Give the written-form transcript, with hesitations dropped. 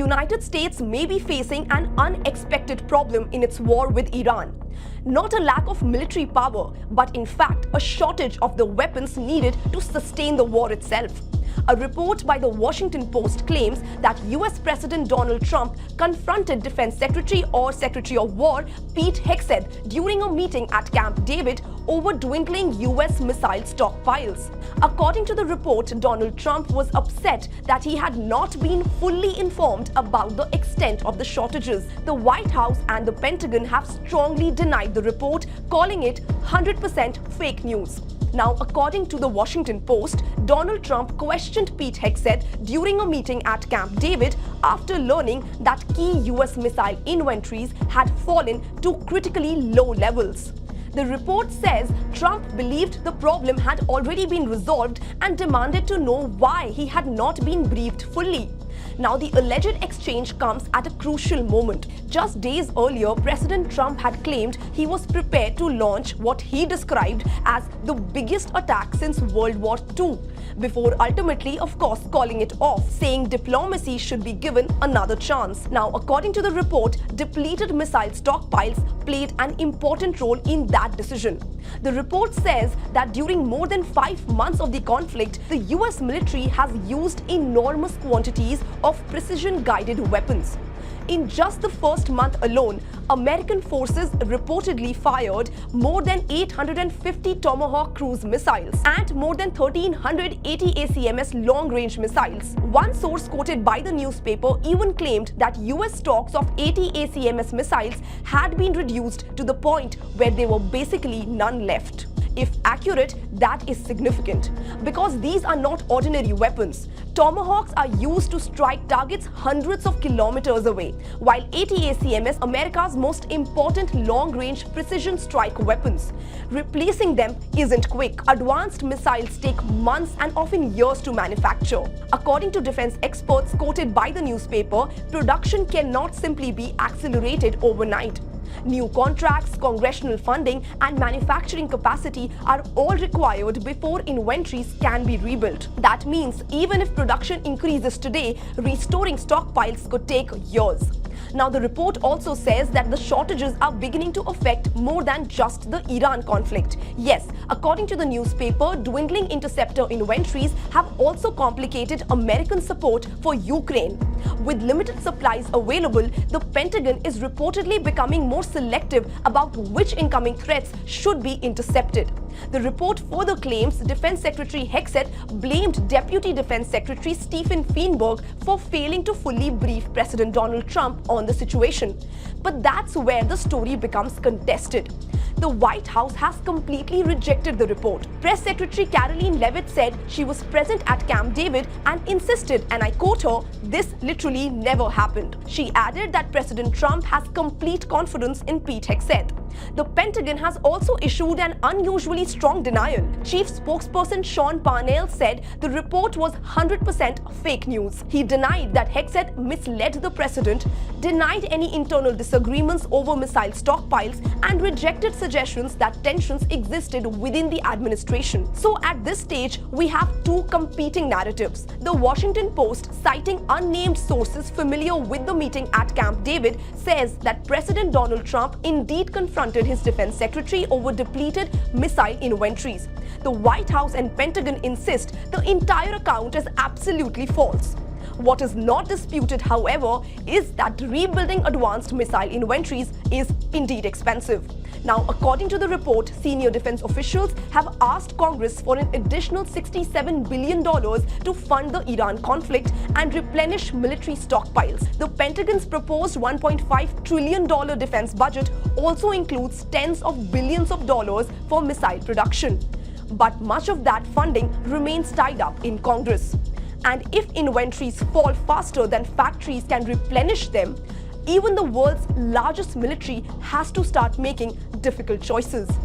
United States may be facing an unexpected problem in its war with Iran. Not a lack of military power, but in fact a shortage of the weapons needed to sustain the war itself. A report by the Washington Post claims that US President Donald Trump confronted Defence Secretary or Secretary of War Pete Hegseth during a meeting at Camp David over dwindling US missile stockpiles. According to the report, Donald Trump was upset that he had not been fully informed about the extent of the shortages. The White House and the Pentagon have strongly denied the report, calling it 100% fake news. Now, according to the Washington Post, Donald Trump questioned Pete Hegseth during a meeting at Camp David after learning that key US missile inventories had fallen to critically low levels. The report says Trump believed the problem had already been resolved and demanded to know why he had not been briefed fully. Now, the alleged exchange comes at a crucial moment. Just days earlier, President Trump had claimed he was prepared to launch what he described as the biggest attack since World War II, before ultimately, of course, calling it off, saying diplomacy should be given another chance. Now, according to the report, depleted missile stockpiles played an important role in that decision. The report says that during more than 5 months of the conflict, the US military has used enormous quantities of precision-guided weapons. In just the first month alone, American forces reportedly fired more than 850 Tomahawk cruise missiles and more than 1,380 ACMS long-range missiles. One source quoted by the newspaper even claimed that US stocks of 80 ACMS missiles had been reduced to the point where there were basically none left. If accurate, that is significant, because these are not ordinary weapons. Tomahawks are used to strike targets hundreds of kilometers away, while 80 ACMS, America's most important long-range precision strike weapons. Replacing them isn't quick. Advanced missiles take months and often years to manufacture. According to defense experts quoted by the newspaper, production cannot simply be accelerated overnight. New contracts, congressional funding, and manufacturing capacity are all required before inventories can be rebuilt. That means even if production increases today, restoring stockpiles could take years. Now, the report also says that the shortages are beginning to affect more than just the Iran conflict. Yes, according to the newspaper, dwindling interceptor inventories have also complicated American support for Ukraine. With limited supplies available, the Pentagon is reportedly becoming more selective about which incoming threats should be intercepted. The report further claims Defence Secretary Hegseth blamed Deputy Defence Secretary Stephen Feinberg for failing to fully brief President Donald Trump on the situation. But that's where the story becomes contested. The White House has completely rejected the report. Press Secretary Karoline Leavitt said she was present at Camp David and insisted, and I quote her, "This literally never happened." She added that President Trump has complete confidence in Pete Hegseth. The Pentagon has also issued an unusually strong denial. Chief spokesperson Sean Parnell said the report was 100% fake news. He denied that Hegseth misled the president, denied any internal disagreements over missile stockpiles, and rejected suggestions that tensions existed within the administration. So at this stage, we have two competing narratives. The Washington Post, citing unnamed sources familiar with the meeting at Camp David, says that President Donald Trump indeed confronted his defense secretary over depleted missile inventories. The White House and Pentagon insist the entire account is absolutely false. What is not disputed, however, is that rebuilding advanced missile inventories is indeed expensive. Now, according to the report, senior defense officials have asked Congress for an additional $67 billion to fund the Iran conflict and replenish military stockpiles. The Pentagon's proposed $1.5 trillion defense budget also includes tens of billions of dollars for missile production. But much of that funding remains tied up in Congress. And if inventories fall faster than factories can replenish them, even the world's largest military has to start making difficult choices.